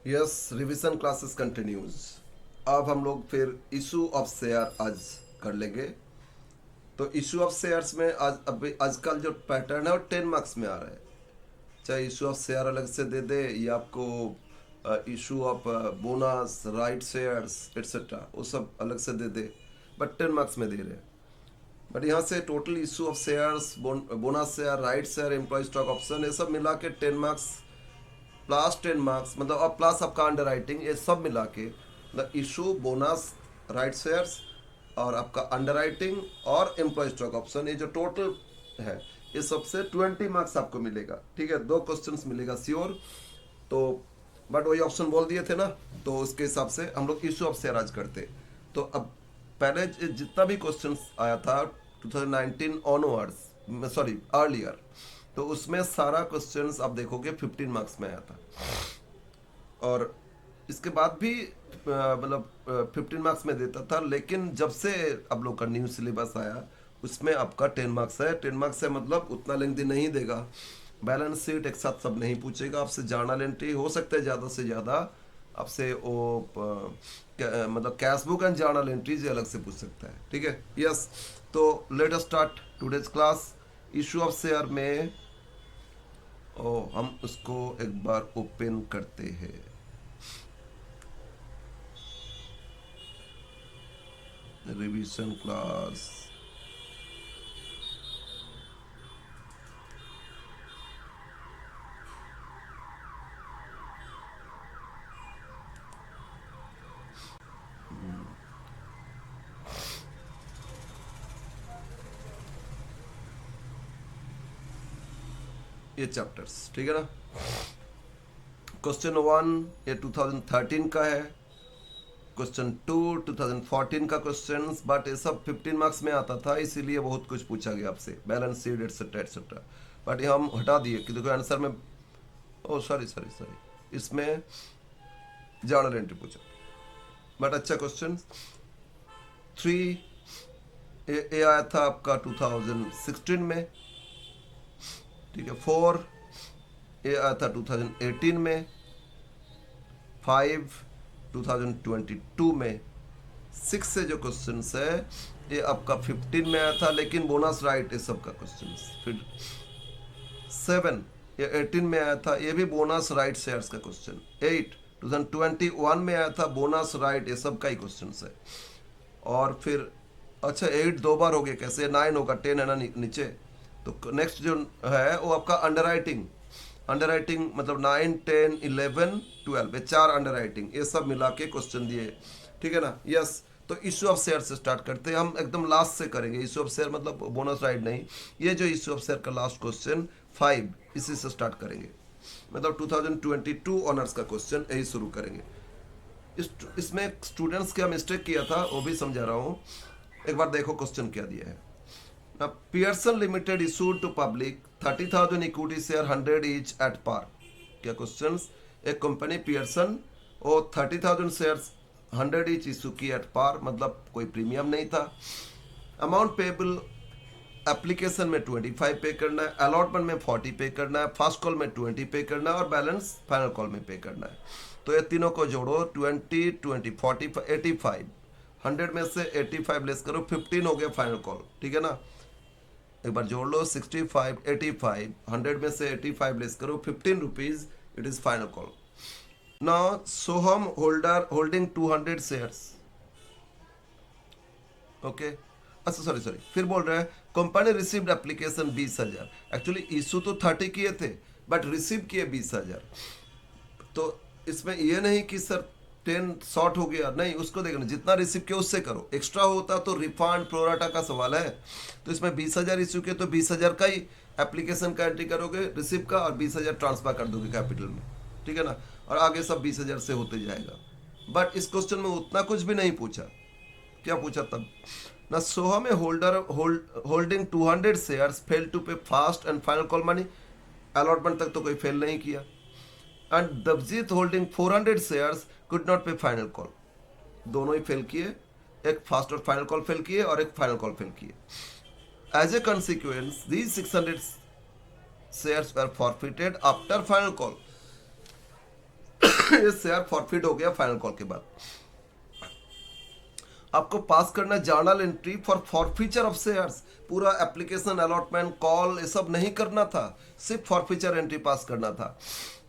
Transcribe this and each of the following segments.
Yes, revision classes continues. अब हम लोग फिर इशू ऑफ शेयर आज कर लेंगे। तो इशू ऑफ शेयर्स में आज अभी आजकल जो पैटर्न है वो 10 मार्क्स में आ रहा है। चाहे इशू ऑफ शेयर अलग से दे दे या आपको issue of bonus, right shares etcetera वो सब अलग से दे दे, बट 10 मार्क्स में दे रहे हैं। बट यहाँ से total issue of shares, bonus share, right share, employee stock option, ये सब मिला के 10 मार्क्स प्लस 10 मार्क्स, मतलब अब प्लस आपका अंडर राइटिंग, ये सब मिला के मतलब इशू, बोनस, राइट शेयर्स और आपका अंडर राइटिंग और एम्प्लॉय स्टॉक ऑप्शन, ये जो टोटल है ये सबसे 20 मार्क्स आपको मिलेगा। ठीक है, 2 क्वेश्चंस मिलेगा श्योर। तो बट वही ऑप्शन बोल दिए थे ना, तो उसके हिसाब से हम लोग इशू ऑफ शेयर आज करते। तो अब पहले जितना भी क्वेश्चंस आया था 2019 ऑनवर्ड्स, सॉरी अर्लियर, तो उसमें सारा क्वेश्चंस आप देखोगे 15 मार्क्स में आया था। और इसके बाद भी मतलब 15 मार्क्स में देता था, लेकिन जब से आप लोग का न्यू सिलेबस आया उसमें आपका 10 मार्क्स है। 10 मार्क्स है मतलब उतना लेंथी नहीं देगा। बैलेंस शीट एक साथ सब नहीं पूछेगा आपसे, जर्नल एंट्री हो सकता है ज़्यादा से ज़्यादा आपसे वो मतलब cash book and journal entries अलग से पूछ सकता है। ठीक है, यस। तो let us start today's class. Issue of share में हम उसको एक बार ओपन करते हैं। रिवीजन क्लास, ये चैप्टर्स, ठीक है ना। क्वेश्चन 1 ये 2013 का है। क्वेश्चन 2 2014 का क्वेश्चन, बट ये सब 15 मार्क्स में आता था, इसीलिए बहुत कुछ पूछा गया आपसे, balance sheet etcetera etcetera. But ये हम हटा दिए कि देखो आंसर में, ओ सॉरी सॉरी सॉरी, इसमें जर्नल एंट्री पूछा। बट अच्छा क्वेश्चन। 3 ये आया था आपका 2016 में। ठीक है, 4 ये आया था 2018 में। 5 2022 में। 6 से जो क्वेश्चन है ये आपका 15 में आया था, लेकिन बोनस राइट ये सब का क्वेश्चन। फिर 7 ये 18 में आया था, ये भी बोनस राइट शेयर्स का क्वेश्चन। 8 2021 में आया था, बोनस राइट ये सब का ही क्वेश्चन है। और फिर अच्छा 8 दो बार हो गया, कैसे 9 होगा, 10 है ना नीचे। तो नेक्स्ट जो है वो आपका अंडर राइटिंग। अंडर राइटिंग मतलब 9 10 11 12, ये 4 अंडर राइटिंग, ये सब मिला के क्वेश्चन दिए। ठीक है ना, यस। तो इशू ऑफ शेयर से स्टार्ट करते हैं, हम एकदम लास्ट से करेंगे। इशू ऑफ शेयर मतलब बोनस राइट नहीं, ये जो इशू ऑफ शेयर का लास्ट क्वेश्चन 5, इसी से स्टार्ट करेंगे। मतलब 2022 ऑनर्स का क्वेश्चन यही शुरू करेंगे। इसमें स्टूडेंट्स क्या मिस्टेक किया था वो भी समझा रहा हूँ। एक बार देखो क्वेश्चन क्या दिया है। Pearson limited issued to public 30,000 equity share 100 each at par. क्या क्वेश्चन, एक कंपनी पियर्सन वो 30,000 शेयर्स 100 ईच इशू की एट पार, मतलब कोई प्रीमियम नहीं था। अमाउंट पेबल एप्लीकेशन में 25 पे करना है, अलॉटमेंट में 40 पे करना है, फर्स्ट कॉल में 20 पे करना है और बैलेंस फाइनल कॉल में पे करना है। तो ये तीनों को जोड़ो, 20 20 40 85, 100 में से 85 लेस करो, 15 हो गया फाइनल कॉल। ठीक है ना, एक बार जोड़ लो, 65 85, 100 में से 85 लेस करो, 15 rupees, it is final call. Now Soham holding 200 shares. Okay, अच्छा सॉरी सॉरी, फिर बोल रहा है company received application 20,000। Actually issue तो 30 किए थे, बट रिसीव किए 20,000। तो इसमें ये नहीं कि सर 10 शॉर्ट हो गया, नहीं, उसको देखना जितना रिसीव किया उससे करो। एक्स्ट्रा होता तो रिफंड प्रोराटा का सवाल है। तो इसमें 20,000 इशू किए तो 20,000 का ही एप्लीकेशन का एंट्री करोगे रिसीव का, और 20,000 ट्रांसफर कर दोगे कैपिटल में। ठीक है ना, और आगे सब 20,000 से होते जाएगा। बट इस क्वेश्चन में उतना कुछ भी नहीं पूछा। क्या पूछा तब ना, सोहा में holding 200 shares fail to pay first and final call money. Allotment तक तो कोई फेल नहीं किया। And Debjit holding 400 shares could not pay final call, दोनों ही फेल किए, एक फास्ट और फाइनल कॉल फेल किए और एक फाइनल कॉल फेल किए। As a consequence these 600 shares were forfeited after final call. ये शेयर फॉरफिट हो गया फाइनल कॉल के बाद। आपको पास करना journal entry for forfeiture of shares. पूरा एप्लीकेशन अलॉटमेंट कॉल ये सब नहीं करना था, सिर्फ फॉरफीचर एंट्री पास करना था।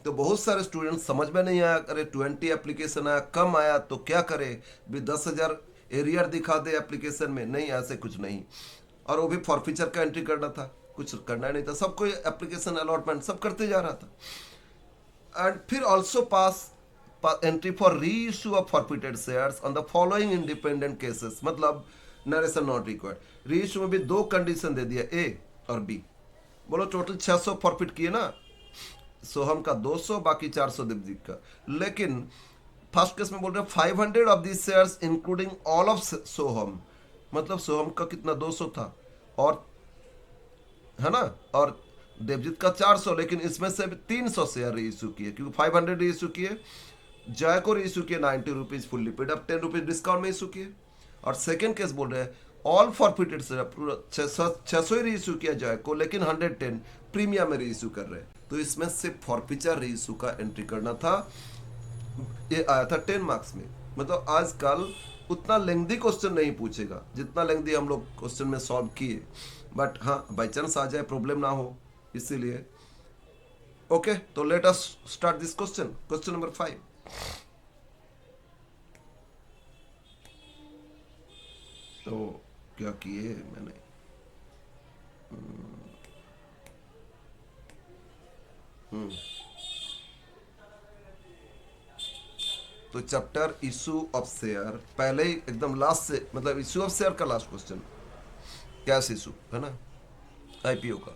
तो बहुत सारे स्टूडेंट समझ में नहीं आया, अरे 20 एप्लीकेशन आया, कम आया तो क्या करे, भी 10,000 एरियर दिखा दे एप्लीकेशन में, नहीं ऐसे कुछ नहीं। और वो भी फॉरफीचर का एंट्री करना था, कुछ करना नहीं था, सब कोई एप्लीकेशन अलॉटमेंट सब करते जा रहा था। एंड फिर ऑल्सो पास एंट्री फॉर री issue of forfeited shares on the following independent cases, मतलब नरेशन नॉट रिक्वायर्ड। री इशू में भी 2 कंडीशन दे दिया, ए और बी। बोलो टोटल 600 फॉरफिट किए ना, सोहम का 200, बाकी 400 दिग्विजय का। लेकिन फर्स्ट केस में बोल रहे हैं 500 of this shares including all of Soham, मतलब सोहम का कितना 200 था, और है ना, और देवजीत का 400, लेकिन इसमें से 300 शेयर रीइश्यू किए, क्योंकि 500 रीइश्यू किए, जय को रीइश्यू किए 90 रुपीज फुल्ली पेड, अब 10 रुपीज डिस्काउंट में इशू किए। और सेकंड केस बोल रहे हैं ऑल फॉरफिटेड शेयर, पूरा 600 ही रीइश्यू किया जय को, लेकिन 110 प्रीमियम में रीइश्यू कर रहे हैं। तो इसमें सिर्फ फॉरफिचर रीइश्यू का एंट्री करना था। ये आया था 10 मार्क्स में। मतलब आजकल उतना लेंथी क्वेश्चन नहीं पूछेगा जितना लेंथी हम लोग क्वेश्चन में सॉल्व किए, बट हाँ बाई चांस आ जाए, प्रॉब्लम ना हो, इसीलिए। ओके, तो let us start this question, question number 5। तो क्या किए मैंने, तो चैप्टर इशू ऑफ शेयर पहले ही एकदम लास्ट से, मतलब इशू ऑफ शेयर का लास्ट क्वेश्चन, कैश इशू है ना, आईपीओ का।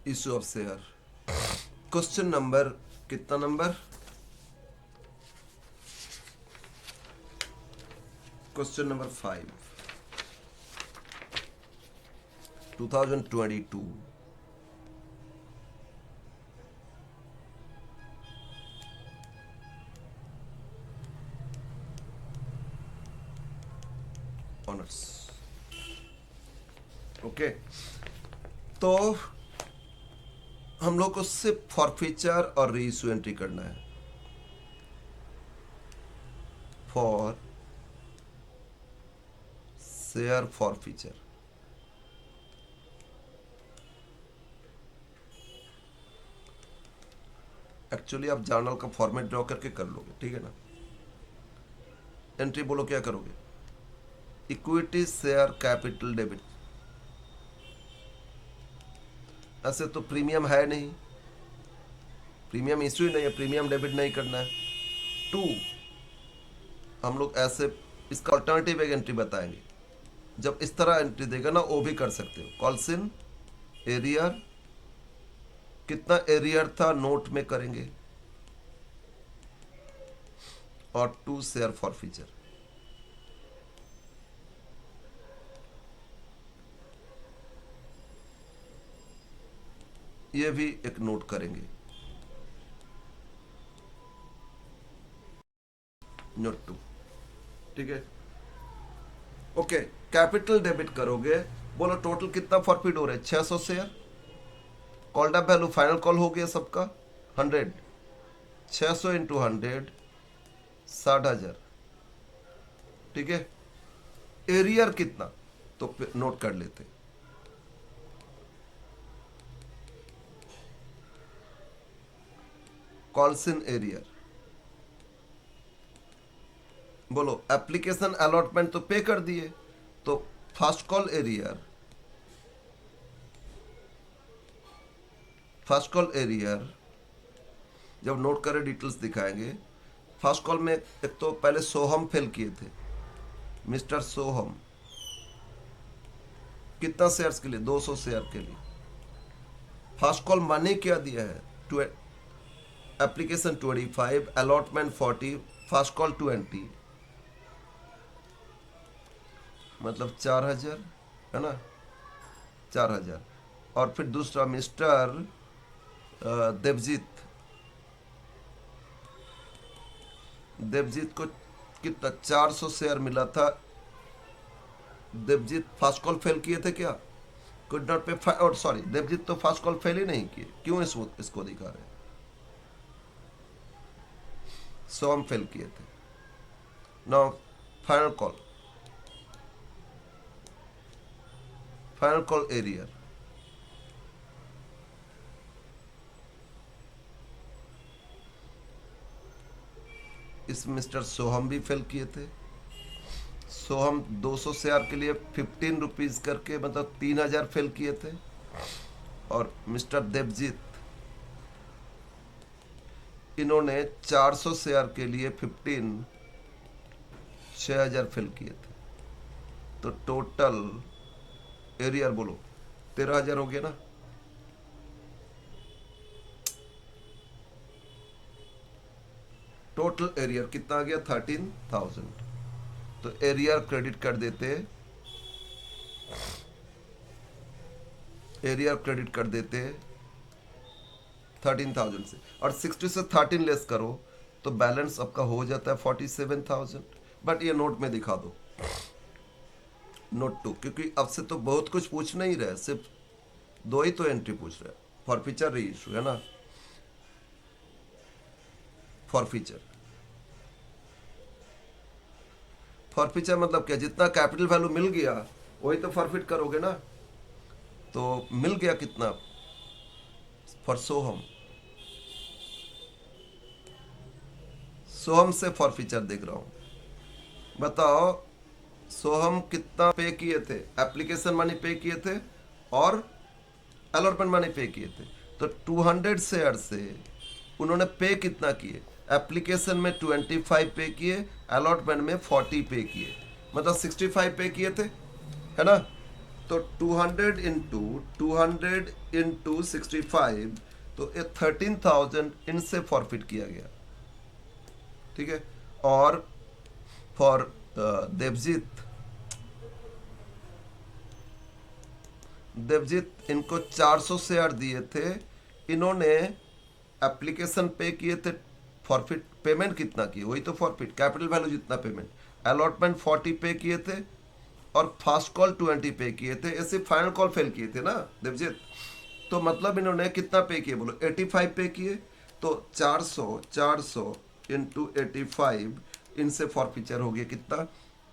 Issue of share question number कितना नंबर, क्वेश्चन नंबर 5, 2022। ऑनर्स। ओके, तो हम लोग को सिर्फ फॉरफीचर और रीइश्यू एंट्री करना है। फॉर शेयर फॉरफीचर, एक्चुअली आप जर्नल का फॉर्मेट ड्रॉ करके कर लोगे, ठीक है ना। एंट्री बोलो क्या करोगे, इक्विटी शेयर कैपिटल डेबिट। ऐसे तो प्रीमियम है नहीं, प्रीमियम इश्यू ही नहीं है, प्रीमियम डेबिट नहीं करना है। 2 हम लोग ऐसे इसका अल्टरनेटिव एक एंट्री बताएंगे, जब इस तरह एंट्री देगा ना वो भी कर सकते हो। कॉल्सिन एरियर, कितना एरियर था नोट में करेंगे, और 2 शेयर फॉरफीचर। ये भी एक नोट करेंगे, नोट 2, ठीक है। ओके, कैपिटल डेबिट करोगे, बोलो टोटल कितना फॉरफिट हो रहा है, 600 share. Called up value final call हो गया सबका 100, 600 इंटू 100 60,000, ठीक है। एरियर कितना, तो नोट कर लेते, कॉल्सिन एरियर। बोलो एप्लीकेशन अलॉटमेंट तो पे कर दिए, तो first call arrear, first call arrear जब नोट करें डिटेल्स दिखाएंगे। फर्स्ट कॉल में एक तो पहले सोहम फेल किए थे, मिस्टर सोहम, कितना शेयर्स के लिए, 200 शेयर के लिए। फर्स्ट कॉल मनी क्या दिया है, एप्लीकेशन 25, अलॉटमेंट 40, फर्स्ट कॉल 20, मतलब 4,000 है ना, 4,000। और फिर दूसरा मिस्टर देवजीत। देवजीत को कितना 400 शेयर मिला था। देवजीत फास्ट कॉल फेल किए थे क्या? कुड नॉट पे, और सॉरी, देवजीत तो फास्ट कॉल फेल ही नहीं किए, क्यों इसको दिखा रहे हैं? सोम फेल किए थे। Now final call, final call arrear. इस मिस्टर सोहम भी फेल किए थे। सोहम 200 शेयर के लिए 15 रुपीज करके, मतलब 3000 फेल किए थे। और मिस्टर देवजीत, इन्होंने 400 शेयर के लिए 6000 फेल किए थे। तो टोटल एरियर बोलो 13000 हो गया ना। टोटल एरियर कितना आ गया? 13000। तो एरियर क्रेडिट कर देते, एरियर क्रेडिट कर देते 13000 से, और 60 से 13 लेस करो तो बैलेंस आपका हो जाता है 47,000। बट ये नोट में दिखा दो, नोट 2, क्योंकि अब से तो बहुत कुछ पूछ नहीं रहे, सिर्फ 2 ही तो एंट्री पूछ रहे हैं। फॉर फीचर री इशू है ना, फॉर फीचर। फॉर फीचर मतलब क्या? जितना कैपिटल वैल्यू मिल गया वही तो फॉरफिट करोगे ना। तो मिल गया कितना फॉर सोहम? सोहम से फॉर फीचर देख रहा हूं, बताओ सोहम कितना पे किए थे? एप्लीकेशन मनी पे किए थे और अलॉटमेंट मनी पे किए थे। तो 200 शेयर से उन्होंने पे कितना किए? एप्लीकेशन में 25 पे किए, अलॉटमेंट में 40 पे किए, मतलब 65 पे किए थे, है ना। तो 200 इंटू 65, तो ये 13,000 इनसे फॉरफिट किया गया, ठीक है। और फॉर देवजीत, देवजीत इनको 400 शेयर दिए थे, इन्होंने एप्लीकेशन पे किए थे, फॉरफिट पेमेंट कितना किए? वही तो फॉरफिट, कैपिटल वैल्यू जितना पेमेंट। अलॉटमेंट 40 पे किए थे और फास्ट कॉल 20 पे किए थे, ऐसे फाइनल कॉल फेल किए थे ना देवजीत। तो मतलब इन्होंने कितना पे किए बोलो? 85 पे किए। तो 400 इंटू 85, इनसे फॉरफीचर हो गया कितना?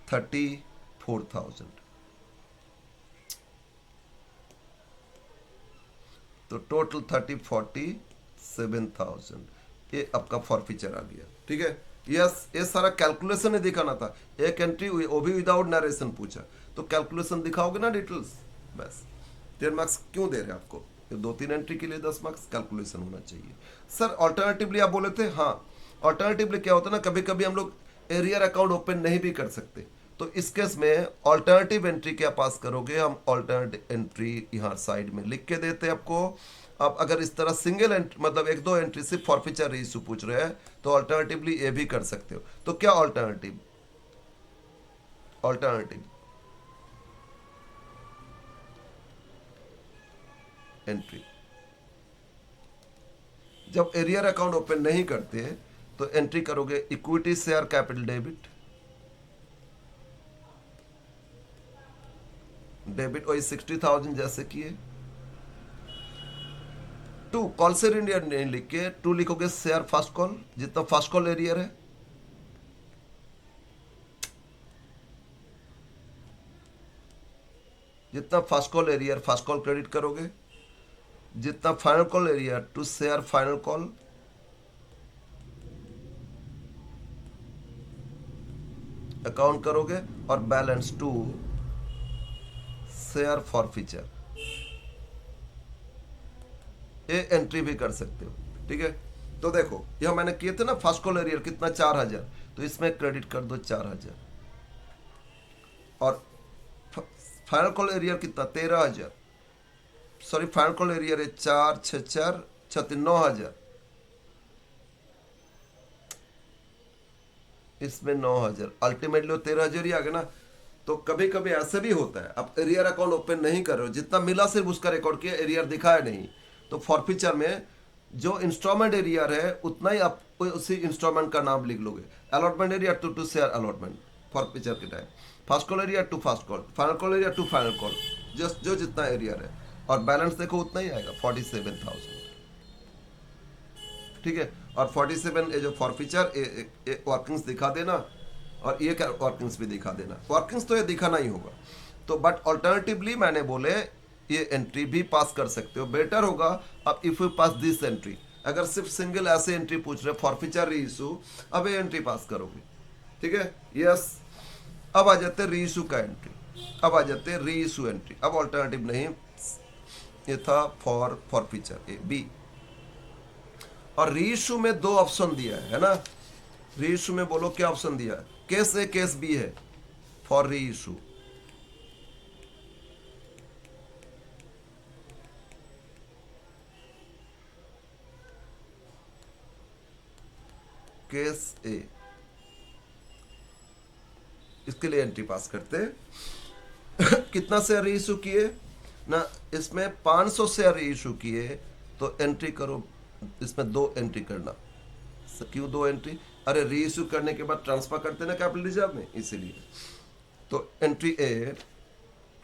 34,000। तो टोटल 47,000 ये आपका फॉरफीचर आ गया, ठीक है। यस, ये सारा कैलकुलेशन ही दिखाना था। एक एंट्री हुई, वो भी विदाउट नरेशन पूछा, तो कैलकुलेशन दिखाओगे ना डिटेल्स, बस। 10 मार्क्स क्यों दे रहे हैं आपको? 2-3 एंट्री के लिए 10 मार्क्स, कैलकुलेशन होना चाहिए। सर ऑल्टरनेटिवली आप बोले थे, हाँ ऑल्टरनेटिवली क्या होता है ना, कभी कभी हम लोग एरियर अकाउंट ओपन नहीं भी कर सकते, तो इस केस में ऑल्टरनेटिव एंट्री क्या पास करोगे? हम ऑल्टरनेटिव एंट्री यहाँ साइड में लिख के देते हैं आपको। आप अगर इस तरह सिंगल एंट्री, मतलब 1-2 एंट्री से फॉरफीचर इशू पूछ रहे हैं, तो ऑल्टरनेटिवली ये भी कर सकते हो। तो क्या ऑल्टरनेटिव? ऑल्टरनेटिव एंट्री, जब एरियर अकाउंट ओपन नहीं करते तो एंट्री करोगे equity share capital debit, debit वही 60,000 जैसे किए। 2 कॉल से इंडिया नहीं लिख के 2 लिखोगे शेयर फास्ट कॉल, जितना फास्ट कॉल एरियर है। जितना first call arrear, first call credit करोगे, जितना final call arrear to share final call, account करोगे, और balance to share forfeiture, ये एंट्री भी कर सकते हो, ठीक है। तो देखो यह मैंने किए थे ना फास्ट कॉल एरियर कितना? 4,000, तो इसमें क्रेडिट कर दो 4,000। और फाइनल कॉल एरियर कितना? 13,000, सॉरी फाइनल कॉल एरियर है 4 6 4 36 9,000, इसमें 9,000, अल्टीमेटली 13,000 ही आ गया ना। तो कभी कभी ऐसे भी होता है, आप एरियर अकाउंट ओपन नहीं कर रहे हो, जितना मिला सिर्फ उसका रिकॉर्ड किया, एरियर दिखाया नहीं, तो फॉरफीचर में जो इंस्टॉलमेंट एरियर है उतना ही आप उसी इंस्टॉलमेंट का नाम लिख लोगे। Allotment arrear to share allotment forfeiture के time, first call arrear to first call, final call arrear to final call, just जो जितना एरियर है, और बैलेंस देखो उतना ही आएगा 47,000। ठीक है, और 47 ये जो फॉरफीचर वर्किंग्स दिखा देना, और ये क्या वर्किंग्स भी दिखा देना। वर्किंग्स तो ये दिखाना ही होगा। तो बट ऑल्टरनेटिवली मैंने बोले ये एंट्री भी पास कर सकते हो, बेटर होगा अब if you pass this entry. अगर सिर्फ सिंगल ऐसे एंट्री पूछ रहे फॉरफीचर री इशू, अब ये एंट्री पास करोगे। ठीक है, यस। अब आ जाते री इशू का एंट्री, अब आ जाते री इशू एंट्री। अब ऑल्टरनेटिव नहीं, ये था फॉरफीचर ए बी, और री इशू में दो ऑप्शन दिया है ना। री इशू में बोलो क्या ऑप्शन दिया है, केस ए केस बी है फॉर री इशू। केस ए, इसके लिए एंट्री पास करते हैं। कितना शेयर री इशू किए ना, इसमें 500 शेयर री इशू किए, तो एंट्री करो, इसमें दो एंट्री करना। क्यों दो एंट्री, अरे री इशू करने के बाद ट्रांसफर करते ना कैपिटल रिजर्व में, इसीलिए। तो एंट्री ए,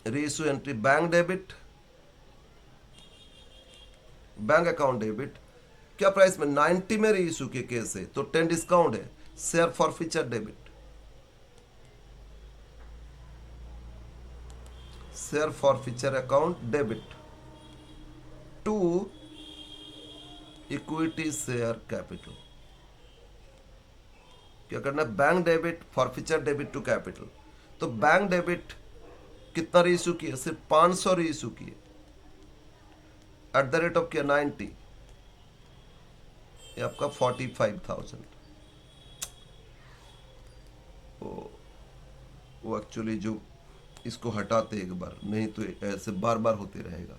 री issue entry bank debit, bank account debit, क्या प्राइस में 90 में री इशू के केस है, तो 10 डिस्काउंट है, share forfeiture debit, share forfeiture account debit to equity share capital. क्या करना है, bank debit forfeiture debit to capital. तो बैंक डेबिट कितना री इशू किया, सिर्फ 500 री इशू किए, एट द रेट ऑफ क्या 90, ये आपका 45,000। वो एक्चुअली जो इसको हटाते एक बार, नहीं तो ऐसे बार बार होते रहेगा,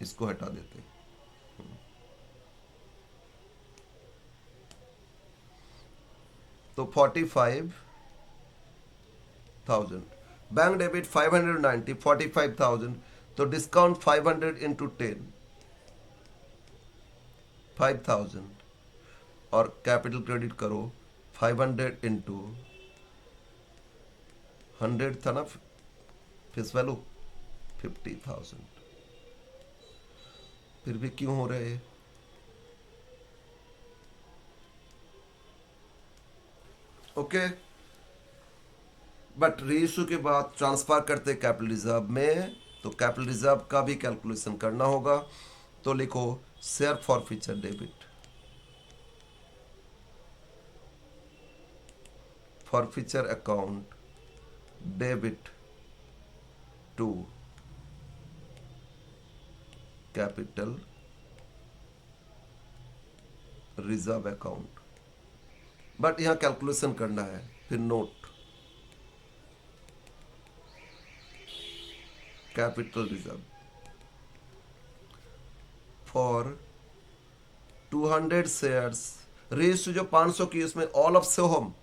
इसको हटा देते। तो 45,000, बैंक डेबिट 590, 45,000, तो डिस्काउंट 500 इंटू 10, 5,000, और कैपिटल क्रेडिट करो 500 इंटू 100 था ना फेस वैल्यू, 50,000। फिर भी क्यों हो रहे हैं, ओके। बट रीइश्यू के बाद ट्रांसफर करते कैपिटल रिजर्व में, तो कैपिटल रिजर्व का भी कैलकुलेशन करना होगा। तो लिखो share forfeiture debit, forfeiture account debit to capital reserve account. But यहां कैलकुलेशन करना है, फिर note capital reserve for 200 shares, ratio जो 500 की उसमें all of Soham,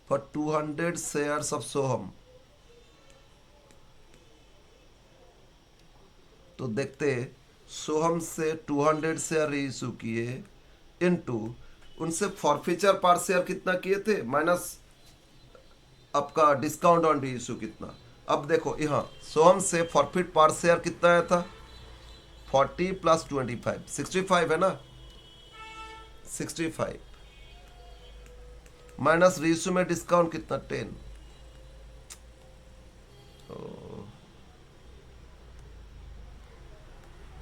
for 200 shares of Soham. तो देखते सोहम से 200 शेयर रीइश्यू किए, इनटू उनसे फॉरफीचर पर शेयर कितना किए थे, माइनस आपका डिस्काउंट ऑन रीइश्यू कितना। अब देखो यहाँ सोहम से फॉरफिट पर शेयर कितना आया था, 40 प्लस 25, 65 है ना, 65 माइनस रीइश्यू में डिस्काउंट कितना 10,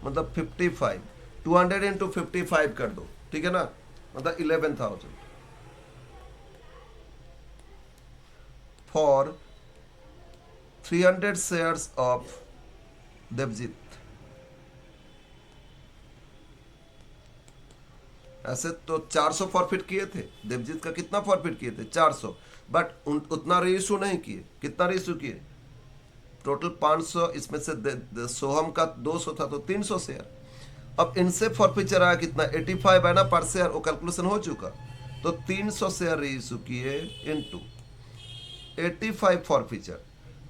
मतलब 55, 200 इंटू 55 कर दो, ठीक है ना, मतलब 11,000 फॉर 300 शेयर्स ऑफ देवजीत। ऐसे तो 400 फॉरफिट किए थे, देवजीत का कितना फॉरफिट किए थे 400, बट उतना रीइश्यू नहीं किए। कितना रीइश्यू किए, टोटल 500, इसमें से सोहम का 200 था तो 300 शेयर। अब इनसे फॉरफीचर आया कितना 85 है ना पर शेयर, वो कैलकुलेशन हो चुका। तो 300 शेयर रीइश्यू किए इनटू 85 फॉरफीचर,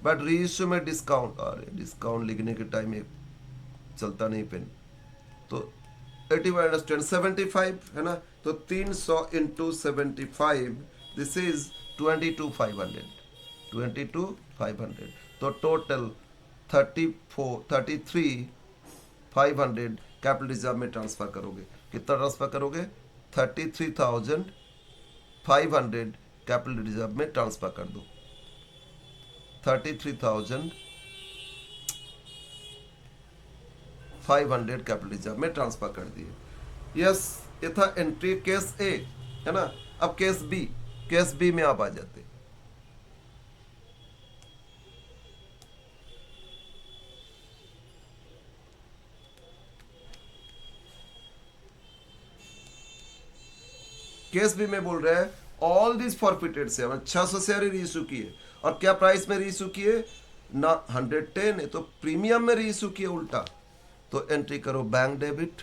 बट री इश्यू में डिस्काउंट, अरे डिस्काउंट लिखने के टाइम एक चलता नहीं पेन, तो 80 माइनस 10 75 है ना, तो 300 इंटू 75, दिस इज 22,500, 22,500, तो टोटल 33,500 कैपिटल रिजर्व में ट्रांसफर करोगे। कितना ट्रांसफर करोगे? 33,500 कैपिटल रिजर्व में ट्रांसफर कर दो। 33,500 कैपिटल रिजर्व में ट्रांसफर कर दिए। यस, ये था एंट्री केस ए, है ना। अब केस बी, केस बी में आप आ जाते। केस बी में बोल रहे हैं ऑल दिस फॉरफिटेड से 600 शेयर री इशू किए, और क्या प्राइस में री इशू किए ना, 110 है, तो प्रीमियम में री इशू किए उल्टा। तो एंट्री करो bank debit,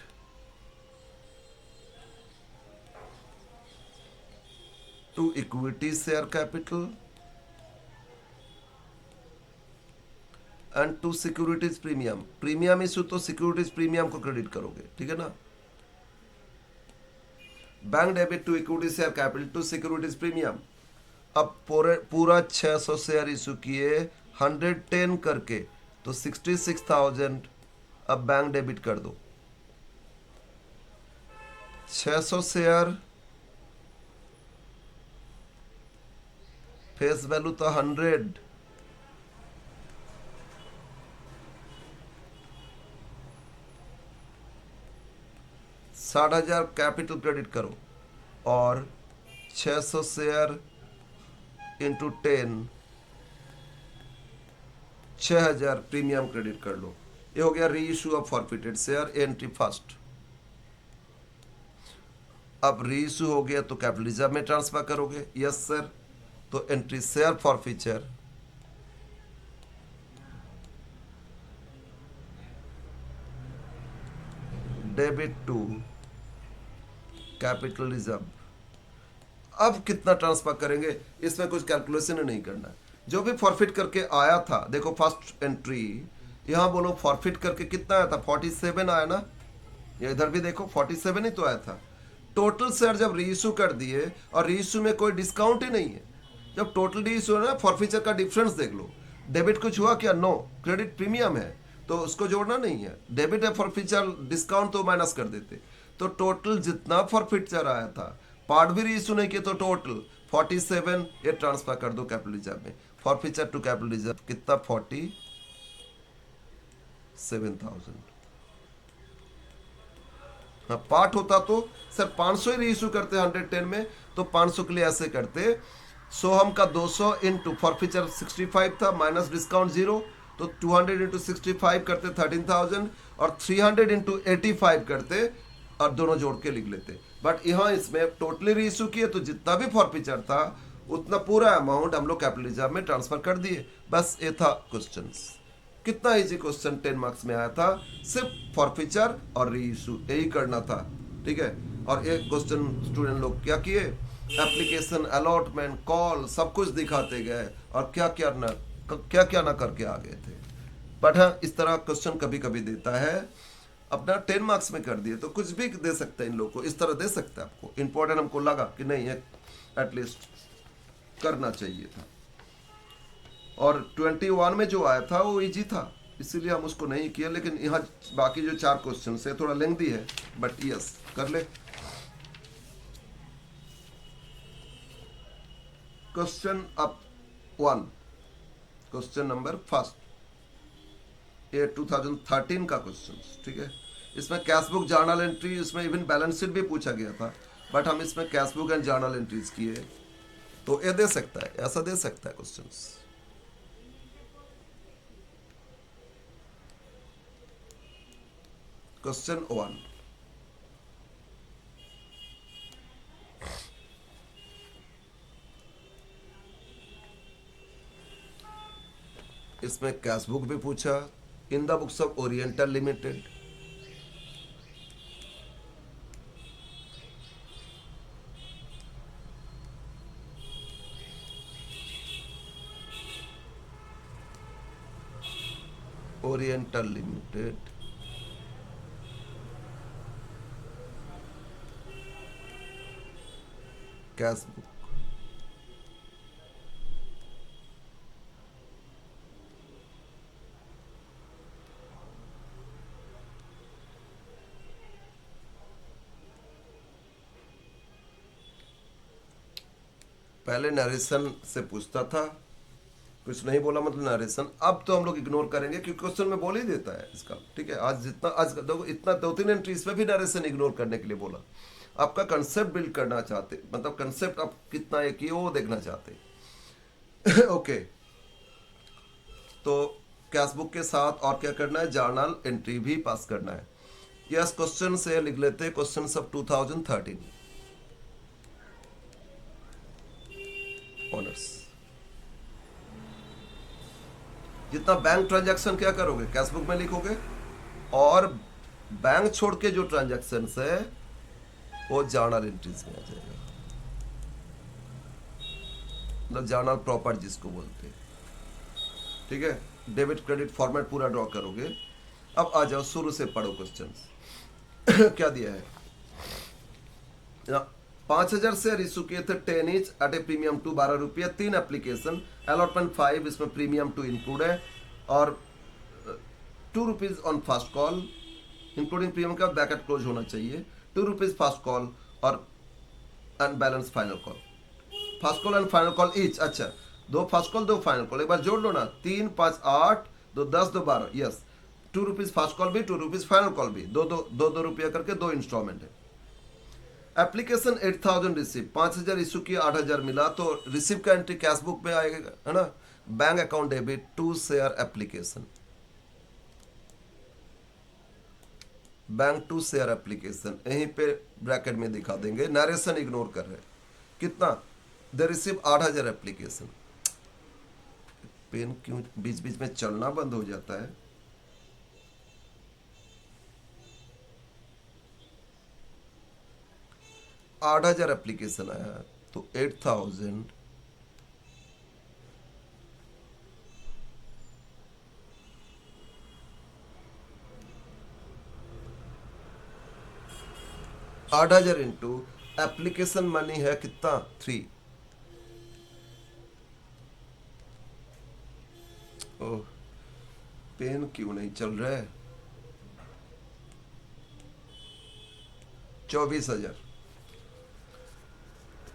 to equity share capital and to securities premium. Premium issue तो सिक्योरिटीज प्रीमियम को क्रेडिट करोगे, ठीक है ना। Bank debit to equity share capital to securities premium. अब पूरा 600 शेयर इशू किए 110 करके, तो 66,000 अब बैंक डेबिट कर दो। 600 शेयर फेस वैल्यू तो 100, $60,000 कैपिटल क्रेडिट करो, और 600 शेयर इंटू 10, 6,000 प्रीमियम क्रेडिट कर लो। ये हो गया reissue of forfeited share, entry first. अब री इशू हो गया तो कैपिटल रिजर्व में ट्रांसफर करोगे। यस सर, तो entry share forfeiture, debit to capital reserve. अब कितना ट्रांसफर करेंगे, इसमें कुछ कैलकुलेशन नहीं करना है। जो भी फॉरफिट करके आया था, देखो फर्स्ट एंट्री यहां बोलो फॉरफिट करके कितना आया था, 47 आया ना। ये इधर भी देखो 47 ही तो आया था। टोटल शेयर जब रीइश्यू कर दिए, और रीइश्यू में कोई डिस्काउंट ही नहीं है, जब टोटल रीइश्यू है ना, फॉरफिचर का डिफरेंस देख लो। डेबिट कुछ हुआ क्या? नो, क्रेडिट प्रीमियम है तो उसको जोड़ना नहीं है। डेबिट है फॉरफिचर, डिस्काउंट तो माइनस कर देते। तो टोटल जितना फॉरफिचर आया था, पार्ट भी रीइश्यू नहीं किया, तो टोटल 47 ये ट्रांसफर कर दो कैपिटल रिजर्व में। फॉरफिचर टू कैपिटल रिजर्व कितना? 47,000। हाँ, पार्ट होता तो सर 500 ही रीइश्यू करते 110 में, तो 500 के लिए ऐसे करते, सोहम का 200 इंटू फॉरफिचर 65 था, माइनस डिस्काउंट 0, तो 200 इंटू 65 करते 13,000, और 300 इंटू 85 करते, और दोनों जोड़ के लिख लेते। बट यहाँ इसमें टोटली रीइश्यू किए, तो जितना भी फॉरफिचर था उतना पूरा अमाउंट हम लोग कैपिटल रिजर्व में ट्रांसफर कर दिए। बस ये था क्वेश्चन। कितना इजी क्वेश्चन 10 मार्क्स में आया था, सिर्फ फॉरफिचर और रीइश्यू यही करना था, ठीक है। और एक क्वेश्चन स्टूडेंट लोग क्या किए, एप्लीकेशन, अलॉटमेंट, कॉल सब कुछ दिखाते गए, और क्या क्या ना करके आ गए थे। बट हाँ, इस तरह क्वेश्चन कभी कभी देता है। अपना 10 मार्क्स में कर दिए तो कुछ भी दे सकते हैं, इन लोग को इस तरह दे सकते हैं। आपको इंपॉर्टेंट हमको लगा कि नहीं, एटलीस्ट करना चाहिए था। और 21 में जो आया था वो इजी था, इसीलिए हम उसको नहीं किया। लेकिन यहाँ बाकी जो 4 क्वेश्चन है थोड़ा लेंथी है, बट यस कर ले। Question up 1, question number first, ये 2013 का क्वेश्चन, ठीक है। इसमें कैश बुक जर्नल एंट्री, इसमें इवन बैलेंस शीट भी पूछा गया था, बट हम इसमें cash book and journal entries किए, तो ये दे सकता है, ऐसा दे सकता है क्वेश्चंस। क्वेश्चन 1, इसमें कैश बुक भी पूछा, in the books of oriental limited, oriental limited, cash book, पहले नरेशन से पूछता था, कुछ नहीं बोला मतलब नरेशन। अब तो हम लोग इग्नोर करेंगे क्योंकि क्वेश्चन में बोल ही देता है इसका, ठीक है। आज जितना आज देखो इतना 2-3 एंट्री इसमें भी नरेशन इग्नोर करने के लिए बोला। आपका कंसेप्ट बिल्ड करना चाहते, मतलब कंसेप्ट आप कितना है कि वो देखना चाहते। ओके, तो कैश बुक के साथ और क्या करना है, जर्नल एंट्री भी पास करना है। यस, क्वेश्चन से लिख लेते हैं, क्वेश्चन ऑफ 2013 ऑनर्स। जितना बैंक ट्रांजैक्शन क्या करोगे कैश बुक में लिखोगे, और बैंक छोड़ के जो ट्रांजैक्शन है वो जर्नल एंट्रीज में आ जाएगा, मतलब जर्नल प्रॉपर जिसको बोलते हैं, ठीक है। डेबिट क्रेडिट फॉर्मेट पूरा ड्रॉ करोगे। अब आ जाओ, शुरू से पढ़ो क्वेश्चन। क्या दिया है, 5,000 शेयर इशू किए थे 10 each at a premium to 12 रुपये, 3 एप्लीकेशन, अलॉटमेंट 5, इसमें प्रीमियम 2 इंक्लूड है, और 2 rupees on fast call including premium का ब्रैकेट क्लोज होना चाहिए, 2 रुपीज फास्ट कॉल और unbalance final call, fast call and final call each. अच्छा, 2 फास्ट कॉल 2 फाइनल कॉल, एक बार जोड़ लो ना, 3 5 8, 2 10, 2 12, यस। 2 रुपीज फास्ट कॉल भी, 2 रुपीज फाइनल कॉल भी, 2 रुपया करके 2 इंस्टॉलमेंट है। एप्लीकेशन 8,000 रिसीव, 5,000 इशू किया, 8,000 मिला, तो रिसीव का एंट्री कैश बुक में आएगा, है ना। Bank account debit to share application, bank to share application यहीं पे ब्रैकेट में दिखा देंगे, नरेशन इग्नोर कर रहे हैं। कितना, दे रिसीव 8,000 एप्लीकेशन। पेन क्यों बीच बीच में चलना बंद हो जाता है। आठ 8,000 एप्लीकेशन आया, तो 8,000 8,000 इंटू एप्लीकेशन मनी है कितना, 3। ओह, पेन क्यों नहीं चल रहा है, 24,000।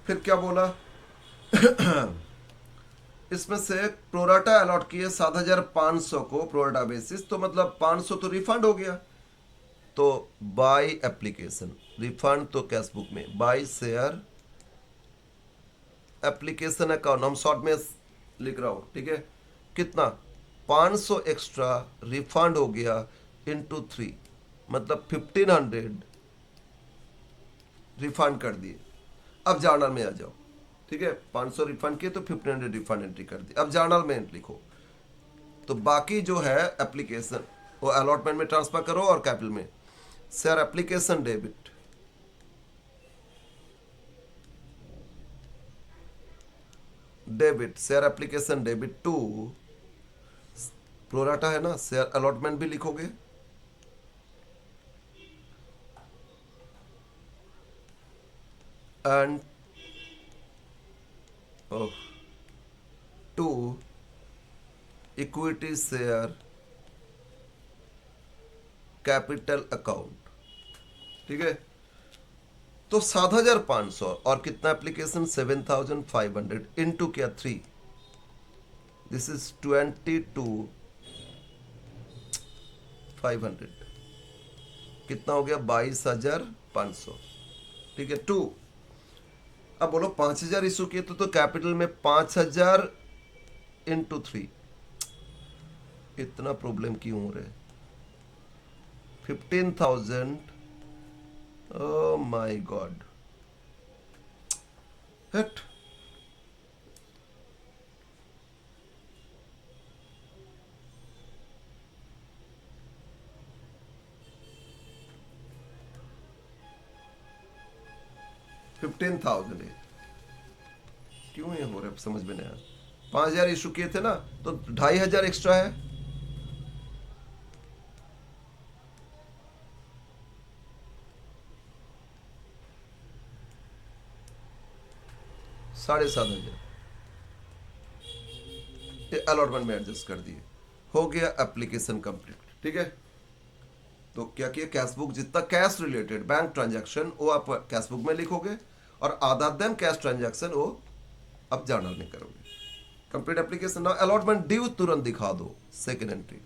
फिर क्या बोला, इसमें से प्रोराटा अलॉट किए 7,500 को प्रोराटा बेसिस, तो मतलब 500 तो रिफंड हो गया, तो बाई एप्लीकेशन, रिफंड तो कैश बुक में, बाई शेयर एप्लीकेशन अकाउंट, हम शॉर्ट में लिख रहा हूं, ठीक है। कितना, 500 एक्स्ट्रा रिफंड हो गया इनटू 3, मतलब 1,500 रिफंड कर दिए। अब जर्नल में आ जाओ, ठीक है। 500 रिफंड किए तो 1,500 रिफंड एंट्री कर दी। अब जर्नल में एंट्री लिखो, तो बाकी जो है एप्लीकेशन वो अलॉटमेंट में ट्रांसफर करो, और कैपिटल में share application debit, debit share application debit to pro rata है ना, शेयर अलॉटमेंट भी लिखोगे, and to equity share capital account, ठीक है। तो 7,500 और कितना एप्लीकेशन, 7,500 इनटू क्या 3, दिस इज 22,500, कितना हो गया, 22,500, ठीक है। 2, अब बोलो 5,000 इशू किए तो कैपिटल में 5,000 इंटू 3, इतना प्रॉब्लम क्यों हो रहा है, 15,000, ओ माय गॉड, हट। $15,000 है, क्यों ये हो रहा है समझ में नहीं आया। 5,000 इशू किए थे ना, तो 2,500 एक्स्ट्रा है, 7,500 ये अलॉटमेंट में एडजस्ट कर दिए, हो गया एप्लीकेशन कंप्लीट। ठीक है, तो क्या किया, कैश बुक जितना कैश रिलेटेड बैंक ट्रांजैक्शन वो आप कैश बुक में लिखोगे, और अदर देन कैश ट्रांजैक्शन वो आप जर्नल में करोगे। Complete application. Now allotment due तुरंत दिखा दो, सेकेंड एंट्री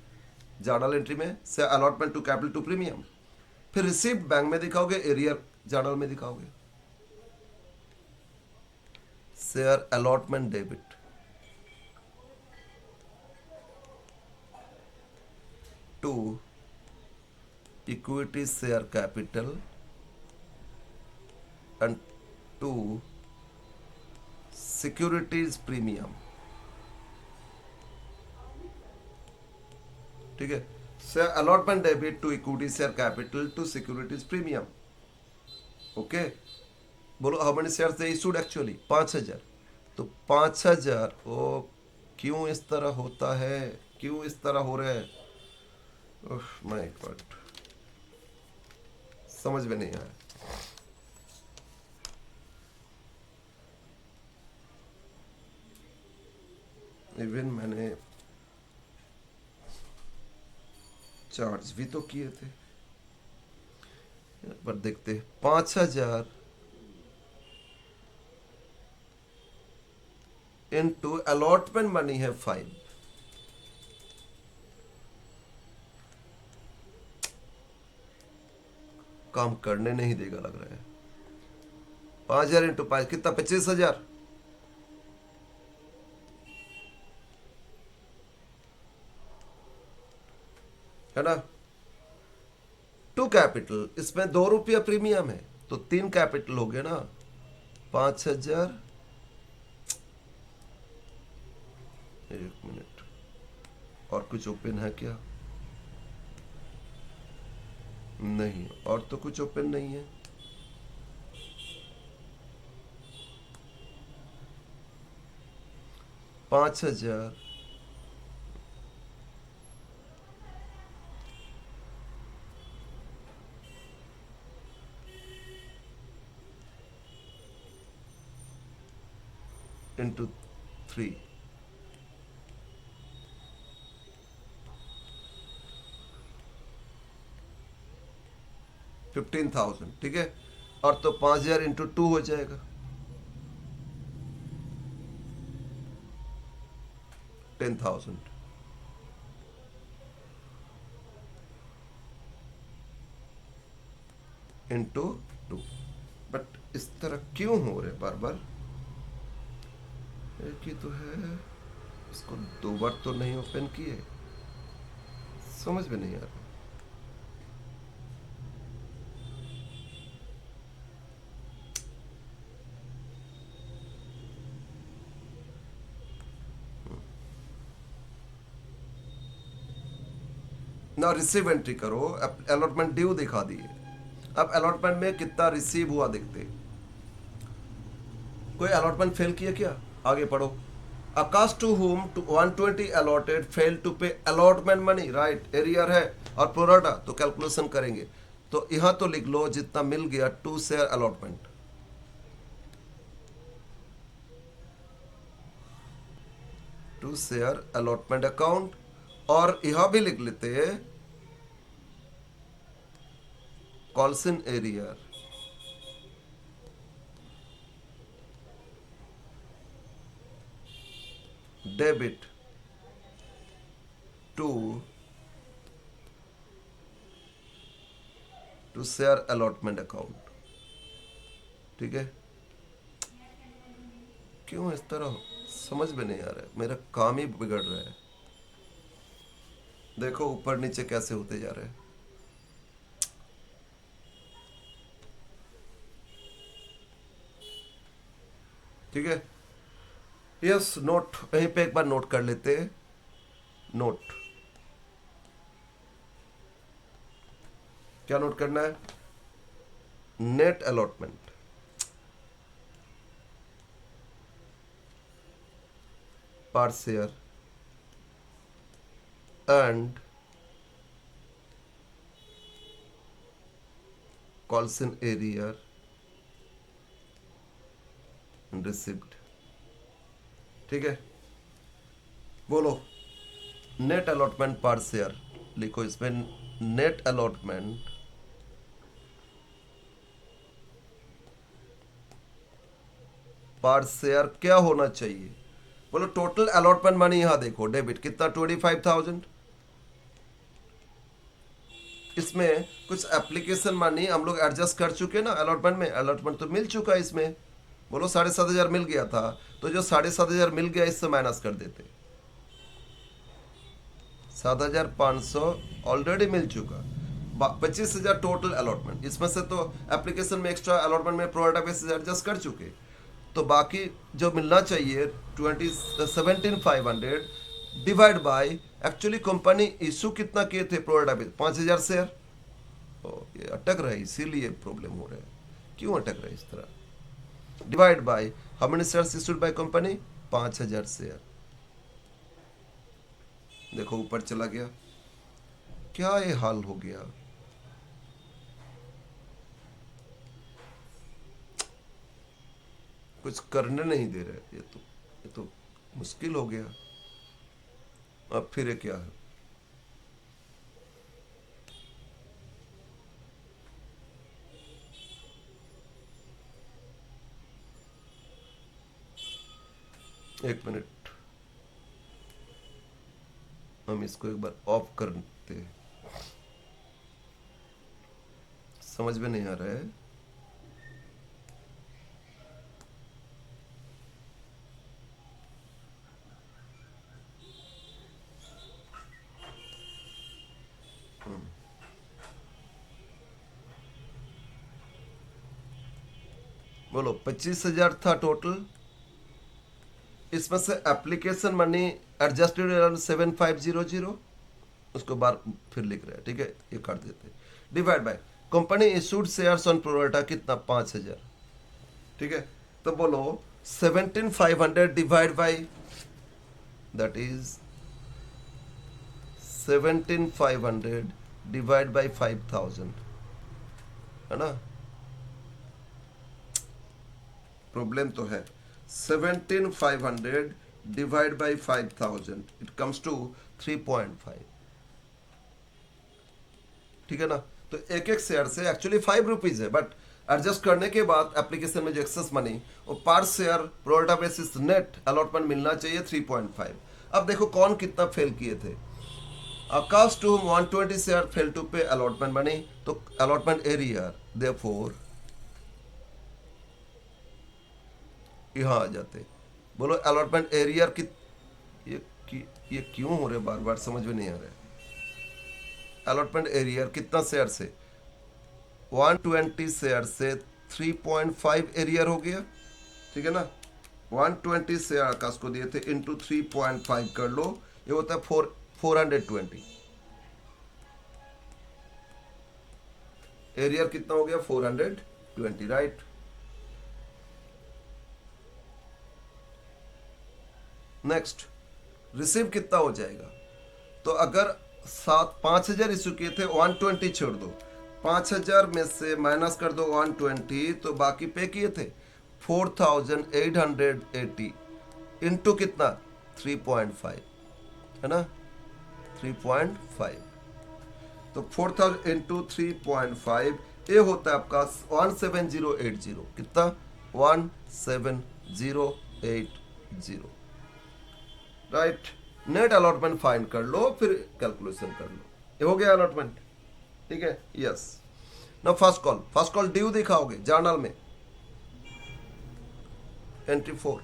जर्नल एंट्री में से allotment to capital to premium, फिर रिसीव्ड बैंक में दिखाओगे, एरियर जर्नल में दिखाओगे। Share allotment debit to equity share capital and to securities premium. ठीक है, share allotment debit to equity share capital to securities premium. Okay, बोलो how many share they issued actually 5,000। तो 5,000 ओ क्यों इस तरह होता है, क्यों इस तरह हो रहा है, माय गॉड समझ में नहीं आया। इवन मैंने चार्ज भी तो किए थे, पर देखते 5,000 इनटू अलॉटमेंट मनी है 5, काम करने नहीं देगा लग रहा है। 5,000 इंटू 5 कितना, 25,000। है ना, 2 कैपिटल, इसमें 2 रुपया प्रीमियम है, तो 3 कैपिटल हो गए ना, 5,000। एक मिनट, और कुछ ओपन है क्या, नहीं और तो कुछ ओपन नहीं है। पांच हजार इंटू 3, 15,000। ठीक है, और तो 5,000 इंटू 2 हो जाएगा 10,000। इंटू 2। बट इस तरह क्यों हो रहे बार बार, एक ही तो है, इसको 2 बार तो नहीं ओपन किए, समझ में नहीं आ रहा। ना रिसीव एंट्री करो, अलॉटमेंट ड्यू दिखा दिए, अब अलॉटमेंट में कितना रिसीव हुआ देखते। कोई अलॉटमेंट फेल किया क्या, आगे पढ़ो। Akash to whom to 120 allotted fail to pay allotment money, right, arrear है और प्रोराटा, तो कैलकुलेशन करेंगे। तो यहां तो लिख लो जितना मिल गया 2 share allotment, to share allotment account, और यहां भी लिख लेते हैं calls in arrear debit to share allotment account. ठीक है, क्यों इस तरह समझ में नहीं आ रहा है, मेरा काम ही बिगड़ रहा है। देखो ऊपर नीचे कैसे होते जा रहे हैं। ठीक है, यस, नोट यहीं पे एक बार नोट कर लेते हैं। नोट क्या नोट करना है, नेट अलॉटमेंट पर share and calls in arrear received. ठीक है, बोलो नेट अलॉटमेंट पर शेयर लिखो इसमें, नेट अलॉटमेंट पर शेयर क्या होना चाहिए। बोलो टोटल अलॉटमेंट मनी, यहां देखो डेबिट कितना 25,000। इसमें कुछ एप्लीकेशन मनी हम लोग एडजस्ट कर चुके ना अलॉटमेंट में, अलॉटमेंट तो मिल चुका है इसमें। बोलो 7,500 मिल गया था, तो जो 7,500 मिल गया इससे माइनस कर देते, 7,500 ऑलरेडी मिल चुका, 25,000 टोटल अलॉटमेंट। इसमें से तो एप्लीकेशन में एक्स्ट्रा अलॉटमेंट में प्रोडक्ट बेसिस एडजस्ट कर चुके, तो बाकी जो मिलना चाहिए 17,500 divide bye actually company issue कितना किए थे प्रोडक्ट बेसिस 5,000 शेयर। ये अटक रहा है, इसीलिए प्रॉब्लम हो रहा है। क्यों अटक रहा है इस तरह। Divide by how many shares issued by company, 5,000 share. देखो ऊपर चला गया, क्या ये हाल हो गया। कुछ करने नहीं दे रहे, ये तो मुश्किल हो गया। अब फिर ये क्या है, एक मिनट, हम इसको एक बार ऑफ करते हैं। समझ में नहीं आ रहा है। बोलो 25,000 था टोटल, इसमें से एप्लीकेशन मनी एडजस्टेड अराउंड 7,500, उसको बार फिर लिख रहे हैं, ठीक है, ये काट देते हैं। Divide by company issued shares on prorata कितना 5,000, ठीक है। तो बोलो 17,500 divide by, that is 17,500 divide by 5,000, है ना। प्रॉब्लम तो है। 17,500 divide by 5,000 it comes to 3.5, ठीक है ना। तो एक एक शेयर से एक्चुअली 5 रुपीज है, बट एडजस्ट करने के बाद एप्लीकेशन में जो एक्सेस मनी वो पर share pro rata basis net allotment मिलना चाहिए 3.5। अब देखो कौन कितना फेल किए थे। आकाश to 120 share fail to pay allotment money, तो अलॉटमेंट एरियर देयरफॉर यहाँ आ जाते। बोलो अलॉटमेंट एरियर की ये क्यों हो रहे बार बार, समझ में नहीं आ रहा। अलॉटमेंट एरियर कितना शेयर से, 120 शेयर से 3.5 एरियर हो गया, ठीक है ना। 120 शेयर आकाश को दिए थे इंटू 3.5 कर लो, ये होता है 420। एरियर कितना हो गया 420, राइट। नेक्स्ट रिसीव कितना हो जाएगा, तो अगर 5,000 इशू किए थे 120 छोड़ दो, 5,000 में से माइनस कर दो 120, तो बाकी पे किए थे 4,880 इंटू कितना 3.5, है ना 3.5। तो 4,000 इंटू 3.5 ये होता है आपका 17080, कितना 17080, राइट। नेट अलॉटमेंट फाइंड कर लो, फिर कैलकुलेशन कर लो। ये हो गया अलॉटमेंट, ठीक है, यस। ना फर्स्ट कॉल ड्यू दिखाओगे जर्नल में, एंट्री 4।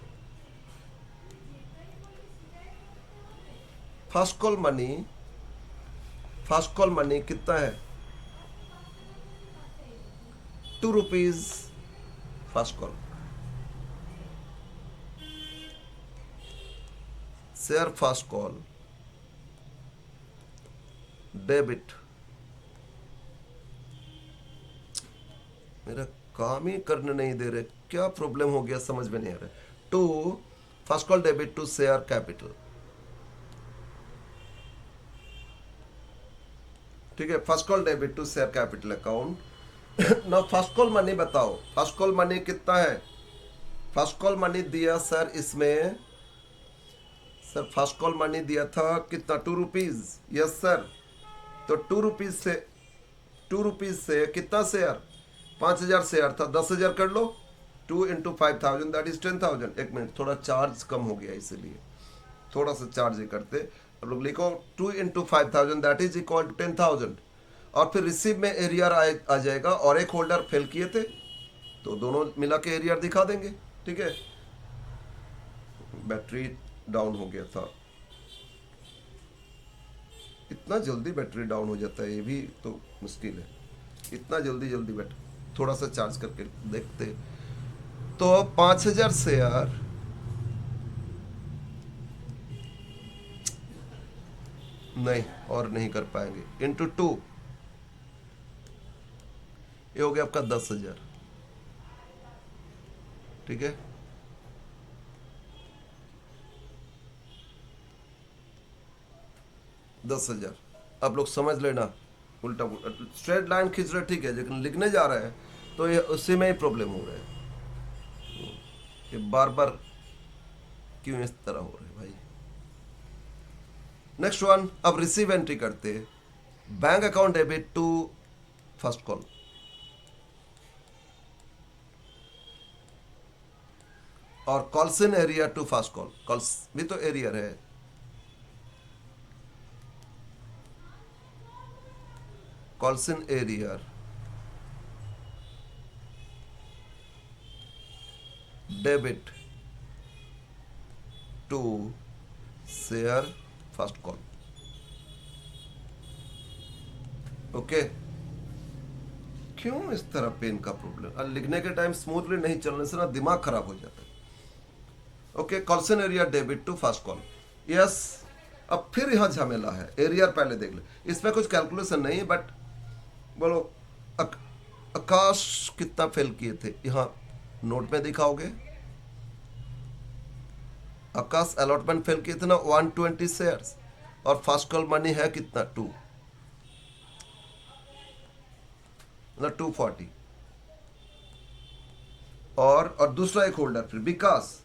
फर्स्ट कॉल मनी कितना है 2 rupees first call. Share first call debit, मेरा काम ही करने नहीं दे रहे, क्या प्रॉब्लम हो गया समझ में नहीं आ रहा। To first call debit to share capital, ठीक है, first call debit to share capital account. ना फर्स्ट कॉल मनी बताओ, फर्स्ट कॉल मनी कितना है। फर्स्ट कॉल मनी दिया सर इसमें सर फर्स्ट कॉल मनी दिया था कितना, 2 रुपीज। Yes sir. तो 2 रुपीज से कितना शेयर, 5,000 शेयर था, 10,000 कर लो, 2 इंटू 5,000 दैट इज 10,000। एक मिनट, थोड़ा चार्ज कम हो गया इसलिए थोड़ा सा चार्ज ही करते। अब लोग लिखो 2 into 5,000 that is equal to 10,000। और फिर रिसीव में एरियर आ जाएगा, और एक होल्डर फेल किए थे तो दोनों मिला के एरियर दिखा देंगे। ठीक है, बैटरी डाउन हो गया था। इतना जल्दी बैटरी डाउन हो जाता है, ये भी तो मुश्किल है, इतना जल्दी जल्दी बैटरी। थोड़ा सा चार्ज करके देखते। तो 5,000 शेयर नहीं, और नहीं कर पाएंगे, इंटू 2 ये हो गया आपका 10,000। ठीक है, $10,000। आप लोग समझ लेना, उल्टा स्ट्रेट लाइन खींच रहे ठीक है, लेकिन लिखने जा रहे हैं तो ये उसी में ही प्रॉब्लम हो रहा है। ये बार बार क्यों इस तरह हो रहा है भाई। नेक्स्ट वन, अब रिसीव एंट्री करते हैं। Bank account debit to first call, और calls in arrear to first call. Calls भी तो एरियर है। Calls in arrear debit to share first call. Okay, क्यों इस तरह पेन का प्रॉब्लम, और लिखने के टाइम स्मूथली नहीं चलने से ना दिमाग खराब हो जाता है। Okay, calls in arrear debit to first call. Yes, अब फिर यहाँ झमेला है। एरियर पहले देख ले, इसमें कुछ कैलकुलेशन नहीं है, बट बोलो आकाश कितना फेल किए थे, यहाँ नोट में दिखाओगे। आकाश अलॉटमेंट फेल किए थे ना 120 शेयर्स, और फर्स्ट कॉल मनी है कितना 2, मतलब 240। और दूसरा एक होल्डर फिर Vikas,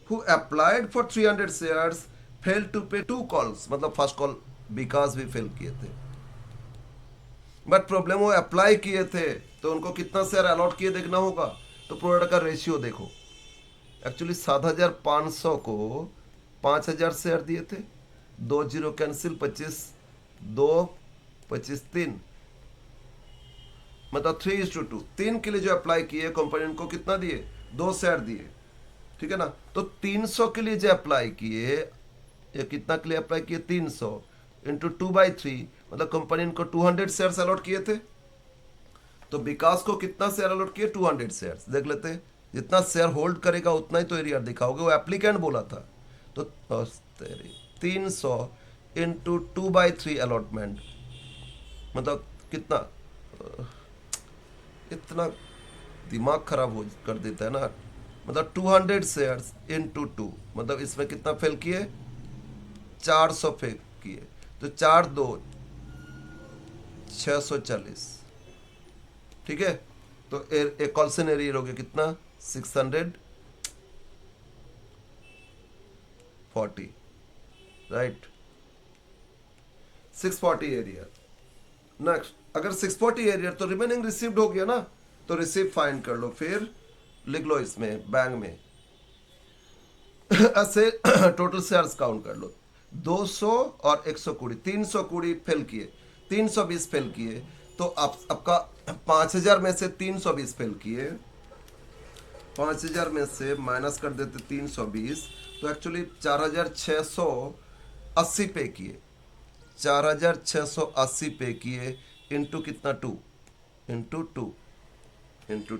who applied for 300 shares fail to pay 2 calls, मतलब फर्स्ट कॉल विकास भी फेल किए थे। बट प्रॉब्लम वो अप्लाई किए थे तो उनको कितना शेयर अलॉट किए देखना होगा। तो प्रोडक्ट का रेशियो देखो, एक्चुअली 7,500 को 5,000 शेयर दिए थे, 2 जीरो कैंसिल, 25 2 25 3, मतलब 3:2। 3 के लिए जो अप्लाई किए कंपनी को कितना दिए, 2 शेयर दिए। ठीक है ना, तो 300 के लिए जो अप्लाई किए, या कितना के लिए अप्लाई किए, 300 इंटू 2/3, मतलब कंपनी को 200 शेयर अलॉट किए थे। तो विकास को कितना शेयर अलॉट किए, 200 शेयर। देख लेते हैं, जितना शेयर होल्ड करेगा उतना ही तो एरियर दिखाओगे, वो एप्लीकेंट बोला था। तो 300 इंटू 2/3 अलॉटमेंट, मतलब कितना, इतना दिमाग खराब हो कर देता है ना। मतलब 200 शेयर्स इंटू 2, मतलब इसमें कितना फेल किए, 400 फेल किए। तो 4 2 640। ठीक है, तो एक कॉल्सन एरियर हो गया कितना, 640, राइट, 640 एरियर। नेक्स्ट, अगर 640 एरियर तो रिमेनिंग रिसीव्ड हो गया ना, तो रिसीव फाइंड कर लो, फिर लिख लो इसमें बैंक में ऐसे टोटल शेयर्स काउंट कर लो, 200 और 120, 320 फेल किए, 320 फेल किए। तो आपका 5,000 में से 320 फेल किए, 5,000 में से माइनस कर देते 320, तो एक्चुअली 4,680 पे किए, 4,680 पे किए, इंटू कितना 2, इंटू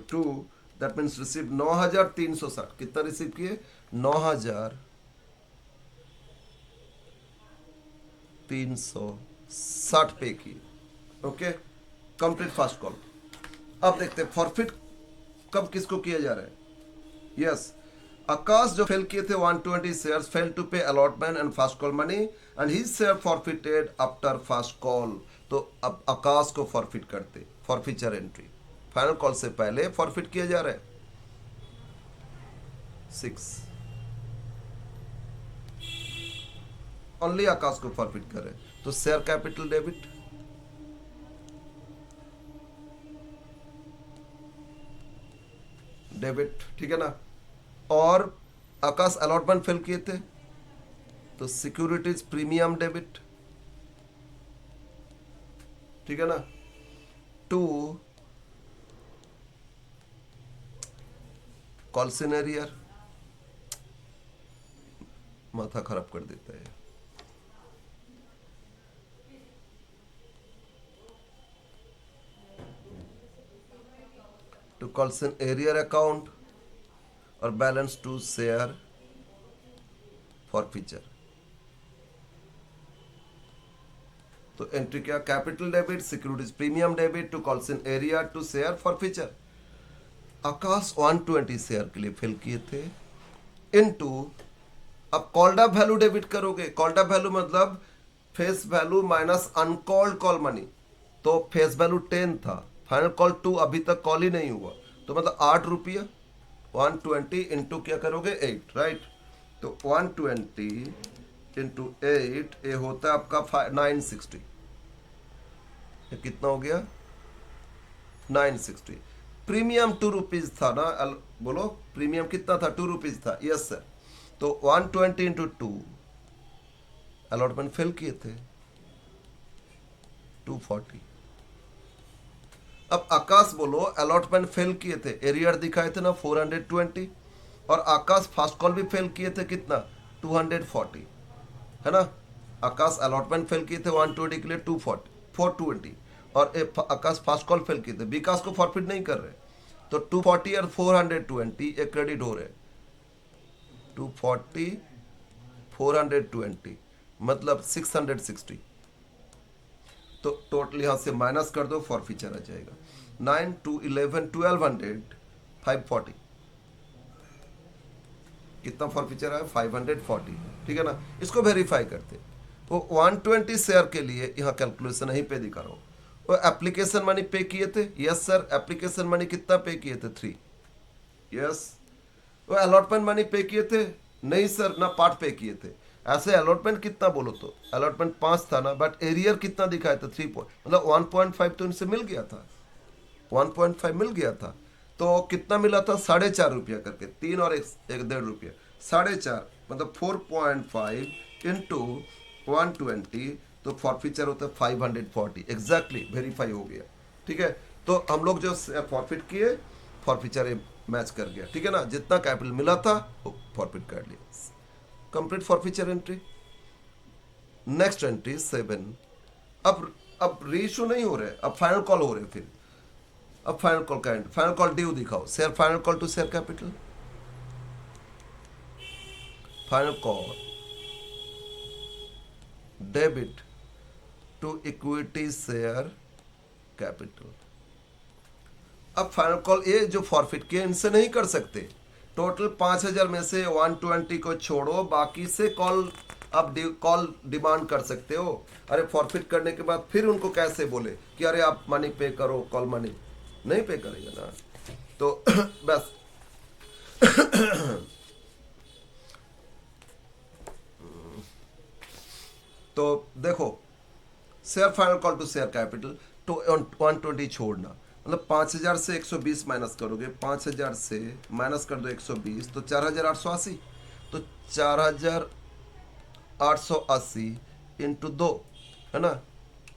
2 दैट मीन्स रिसीव 9,360। कितना रिसीव किए, 9,360 पे किए। Okay, complete first call. अब देखते हैं फॉरफिट कब किसको किया जा रहा है। यस, आकाश जो फेल किए थे 120 shares fail to pay allotment and first call money, and he share forfeited after first call. तो अब आकाश को फॉरफिट करते, फॉरफिचर एंट्री, फाइनल कॉल से पहले फॉरफिट किया जा रहा है। 6 ओनली आकाश को फॉरफिट कर रहे हैं, तो शेयर कैपिटल डेबिट, डेबिट, ठीक है ना। और आकाश अलॉटमेंट फिल किए थे, तो सिक्योरिटीज प्रीमियम डेबिट, ठीक है ना। टू कॉल्सन एरियर, माथा खराब कर देता है। टू कॉल्सन एरियर अकाउंट और balance to share forfeiture. तो एंट्री क्या, capital debit, securities premium debit, to calls in arrear, to share forfeiture. Akash 120 share के लिए फिल किए थे, इनटू अब कॉल्ड अप वैल्यू डेबिट करोगे। कॉल्ड अप वैल्यू मतलब face value minus uncalled call money. तो फेस वैल्यू 10 था, फाइनल कॉल 2, अभी तक कॉल ही नहीं हुआ, तो मतलब 8 रुपया। 120 इंटू क्या करोगे 8, राइट। तो 120 इंटू 8 ये होता है आपका 960। ये कितना हो गया 960। प्रीमियम 2 रुपीज था ना, बोलो प्रीमियम कितना था, 2 रुपीज था, यस सर। तो 120 इंटू 2 अलॉटमेंट फिल किए थे 240। अब आकाश बोलो अलॉटमेंट फेल किए थे, एरियर दिखाए थे ना 420, और आकाश फास्ट कॉल भी फेल किए थे कितना 240, है ना। आकाश अलॉटमेंट फेल किए थे 120 के लिए 420, और आकाश फास्ट कॉल फेल किए थे, विकास को फॉरफिट नहीं कर रहे, तो 240 और 420 एक क्रेडिट हो रहे, 240 420 मतलब 660। तो टोटल यहां से माइनस कर दो, फॉर फीचर आ जाएगा 9 2 11 1200 540। कितना फॉर फीचर है 540, ठीक है ना। इसको वेरीफाई करते, वो 120 शेयर के लिए यहाँ कैलकुलेशन नहीं पे दिखा रहा हूँ। वो एप्लीकेशन मनी पे किए थे, यस सर। एप्लीकेशन मनी कितना पे किए थे 3, यस। वो अलॉटमेंट मनी पे किए थे, नहीं सर ना पार्ट पे किए थे। ऐसे अलॉटमेंट कितना बोलो तो अलॉटमेंट 5 था ना, बट एरियर कितना दिखाया था 3 मतलब 1.5 तो इनसे मिल गया था, 1.5 मिल गया था। तो कितना मिला था 4.5 रुपया करके, 3 और 1.5 रुपया, 4.5 मतलब 4.5 इंटू 120, तो फॉर फीचर होता है 540 एग्जैक्टली, वेरीफाई हो गया, ठीक है। तो हम लोग जो फॉरफिट किए फॉर फीचर मैच कर गया, ठीक है ना। जितना कैपिटल मिला था वो फॉरफिट कर लिया, complete for feature entry. Next entry 7। अब रीइश्यू नहीं हो रहे, अब फाइनल कॉल हो रहे। फिर अब फाइनल कॉल का एंड, फाइनल कॉल ड्यू दिखाओ, share final call to share capital, final call debit to equity share capital. अब फाइनल कॉल ये जो फॉरफिट किए इनसे नहीं कर सकते, टोटल 5000 में से 120 को छोड़ो, बाकी से कॉल आप कॉल डिमांड कर सकते हो। अरे फॉरफिट करने के बाद फिर उनको कैसे बोले कि अरे आप मनी पे करो, कॉल मनी नहीं पे करेगा ना, तो बस तो देखो share final call to share capital तो 120 छोड़ना, मतलब 5000 से 120 माइनस करोगे, 5000 से माइनस कर दो 120 तो 4880, तो 4880 इंटू 2 है ना,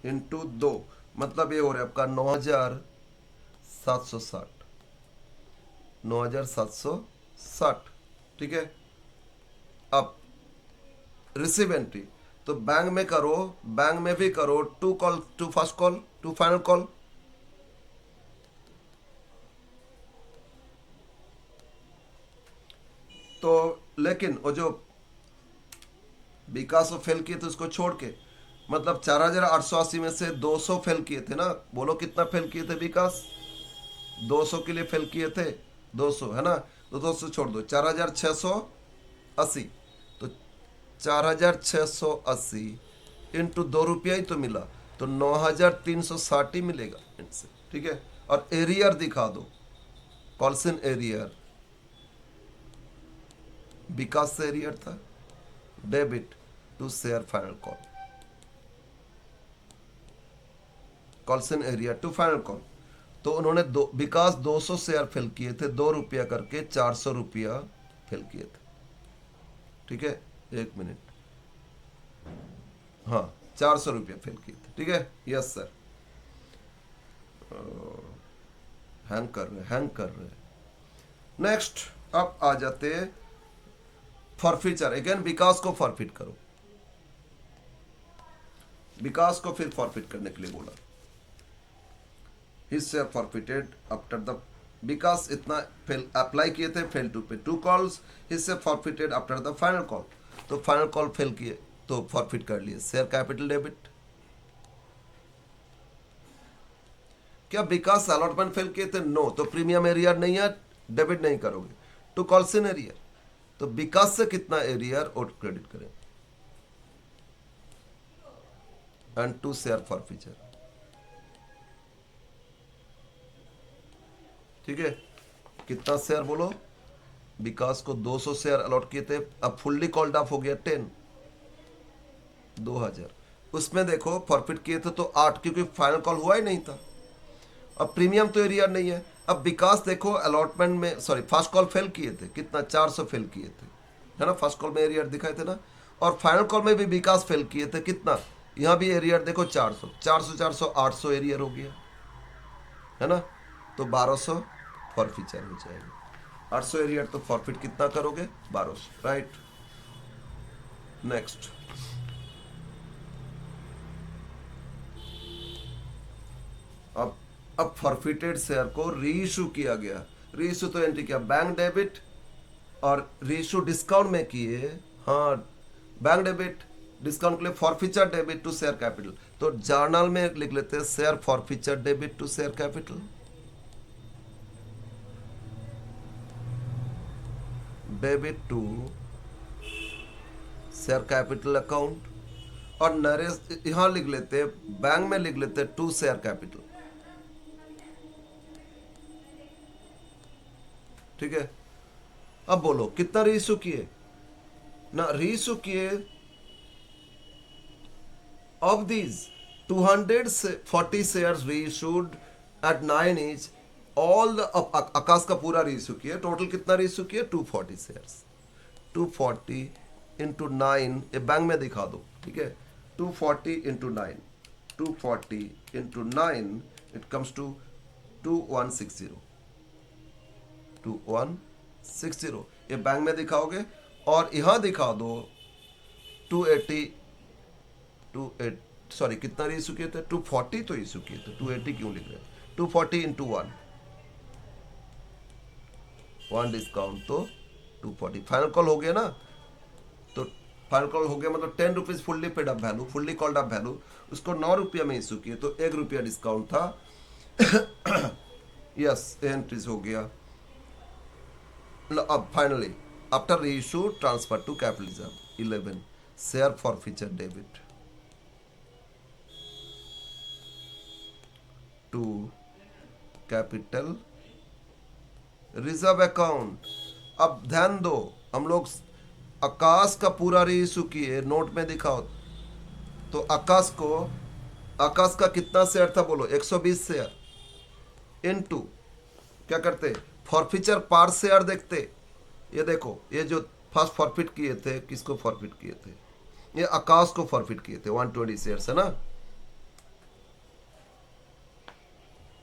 इंटू 2 मतलब ये हो रहा है आपका 9760, 9760, ठीक है। अब रिसीव एंट्री तो बैंक में करो, बैंक में भी करो, to call to first call to final call, तो लेकिन वो जो विकास फेल किए थे उसको छोड़ के, मतलब 4880 में से 200 फेल किए थे ना, बोलो कितना फेल किए थे विकास, 200 के लिए फेल किए थे, 200 है ना, तो 200 छोड़ दो, 4680, तो 4680 इंटू 2 रुपया ही तो मिला, तो 9360 ही मिलेगा इनसे, ठीक है। और एरियर दिखा दो, कॉल्सन एरियर, विकास से एरियर था debit to share final call, calls in arrear to final call. तो उन्होंने विकास 200 शेयर फिल किए थे, 2 रुपया करके 400 रुपया फिल किए थे। ठीक है, 1 मिनट, हाँ 400 रुपया फिल किए थे। ठीक है, यस सर। हैंग कर रहे। नेक्स्ट, अब आ जाते फॉरफिचर। अगेन विकास को फॉरफिट करो, विकास को फिर फॉरफिट करने के लिए बोला। His share forfeited after the, Vikas इतना फेल अप्लाई किए थे, fail to pay 2 calls, his share forfeited after the final call. तो फाइनल कॉल फेल किए तो फॉरफिट कर लिए, शेयर कैपिटल डेबिट। क्या विकास अलॉटमेंट फेल किए थे? नो, तो प्रीमियम एरियर नहीं है, डेबिट नहीं करोगे। टू कॉल्सन एरियर, तो विकास से कितना एरियर और क्रेडिट करें, एंड टू शेयर फॉरफिचर। ठीक है, कितना शेयर बोलो? विकास को 200 शेयर अलॉट किए थे, अब फुल्ली कॉल्ड ऑफ हो गया 10, 2000। उसमें देखो फॉरफिट किए थे तो 8, क्योंकि फाइनल कॉल हुआ ही नहीं था। अब प्रीमियम तो एरियर नहीं है। अब विकास देखो अलॉटमेंट में, सॉरी फर्स्ट कॉल फेल किए थे, कितना 400 फेल किए थे, है ना, फर्स्ट कॉल में एरियर दिखाए थे ना। और फाइनल कॉल में भी विकास फेल किए थे, कितना, यहाँ भी एरियर देखो 400, 400 400 800 एरियर हो गया, है ना। तो 1200 फॉरफिचर हो जाएगा। 800 एरियर तो फॉरफिट कितना करोगे? 1200, राइट। नेक्स्ट, अब फॉरफिटेड शेयर को रीइशू किया गया। रीइशू तो एंट्री किया बैंक डेबिट, और रीइशू डिस्काउंट में किए, हाँ बैंक डेबिट डिस्काउंट के लिए forfeiture debit to share capital. तो जर्नल में लिख लेते हैं share forfeiture debit to share capital, debit to share capital account. और नरेश यहां लिख लेते हैं, बैंक में लिख लेते हैं टू शेयर कैपिटल। ठीक है, अब बोलो कितना रीइशू किए ना, रीइशू किए of these 240 shares reissued at 9 each, all the Akash का पूरा रीइशू किए, टोटल कितना रीइशू किए? 240 शेयर्स। 240 इंटू 9, ये बैंक में दिखा दो। ठीक है, 240 into 9, 240 into 9, it comes to 2160, 2160, ये बैंक में दिखाओगे। और यहां दिखा दो 280, सॉरी कितना इशू किए थे? 240 तो इशू किए थे, 280 क्यों लिख रहे हैं? 240 इंटू 1 डिस्काउंट तो 240। फाइनल कॉल हो गया ना, तो फाइनल कॉल हो गया मतलब 10 rupees fully paid up value, fully called up value, उसको 9 रुपया में इशू किए तो 1 रुपया डिस्काउंट था। यस, एंट्रीज हो गया। अब finally after reissue transfer to capitalism 11, share forfeiture debit to capital reserve account. अब ध्यान दो, हम लोग आकाश का पूरा रीइशू किए, नोट में दिखाओ। तो आकाश का कितना शेयर था बोलो? 120 शेयर इनटू क्या करते? फॉरफिचर पार शेयर देखते। ये देखो, ये जो फर्स्ट फॉरफिट किए थे, किसको फॉरफिट किए थे? ये आकाश को फॉरफिट किए थे, 120 शेयर्स, है ना।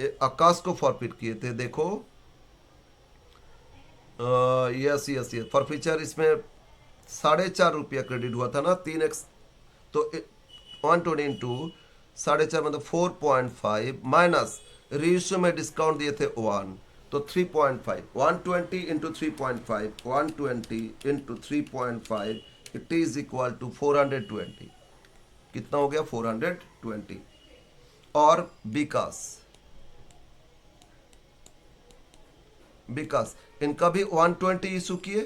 ये आकाश को फॉरफिट किए थे, देखो। यस यस यस, फॉरफिचर इसमें 4.5 रुपया क्रेडिट हुआ था ना, 3x। तो 120 इंटू 4.5 मतलब 4.5 माइनस रीइशू में डिस्काउंट दिए थे 1, तो 3.5, 120 into 3.5, 120 into 3.5, it is equal to 420। कितना हो गया? 420। और विकास इनका भी 120 इशू किए।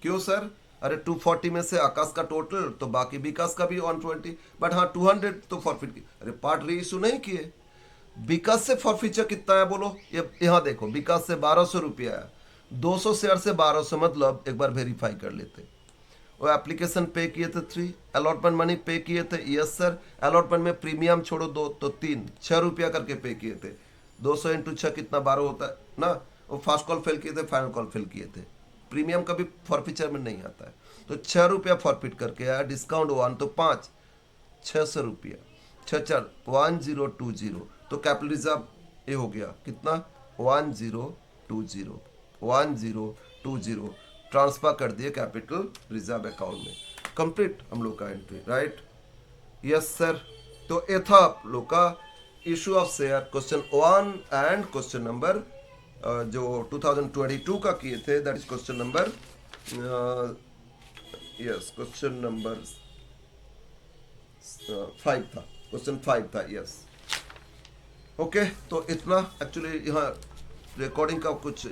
क्यों सर? अरे 240 में से आकाश का टोटल, तो बाकी विकास का भी 120, बट हाँ 200 तो फॉरफिट किए। अरे पार्ट री इशू नहीं किए। विकास से फॉरफिचर कितना है बोलो? ये यहाँ देखो, विकास से 1200 रुपया है, 200 शेयर से 1200, मतलब एक बार वेरीफाई कर लेते। वो एप्लीकेशन पे किए थे 3, अलॉटमेंट मनी पे किए थे यस सर, अलॉटमेंट में प्रीमियम छोड़ो 2 तो 3, 6 रुपया करके पे किए थे। 200 इंटू 6 कितना 12 होता है ना। वो फर्स्ट कॉल फेल किए थे, फाइनल कॉल फेल किए थे। प्रीमियम कभी फॉरफीचर में नहीं आता है। तो 6 रुपया फॉरफिट करके आया, डिस्काउंट 1 तो 5, 600 रुपया, 6 1020। तो कैपिटल रिजर्व ये हो गया कितना 1020 ट्रांसफर कर दिए कैपिटल रिजर्व अकाउंट में। कंप्लीट हम लोग का एंट्री, राइट। Yes sir. तो ये था आप लोग का issue of share question 1 and question number जो 2022 का किए थे, that is question number yes question number 5 था, क्वेश्चन 5 था, यस। ओके तो इतना। एक्चुअली यहाँ रिकॉर्डिंग का कुछ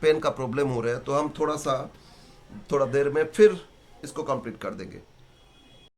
पेन का प्रॉब्लम हो रहा है, तो हम थोड़ा देर में फिर इसको कंप्लीट कर देंगे।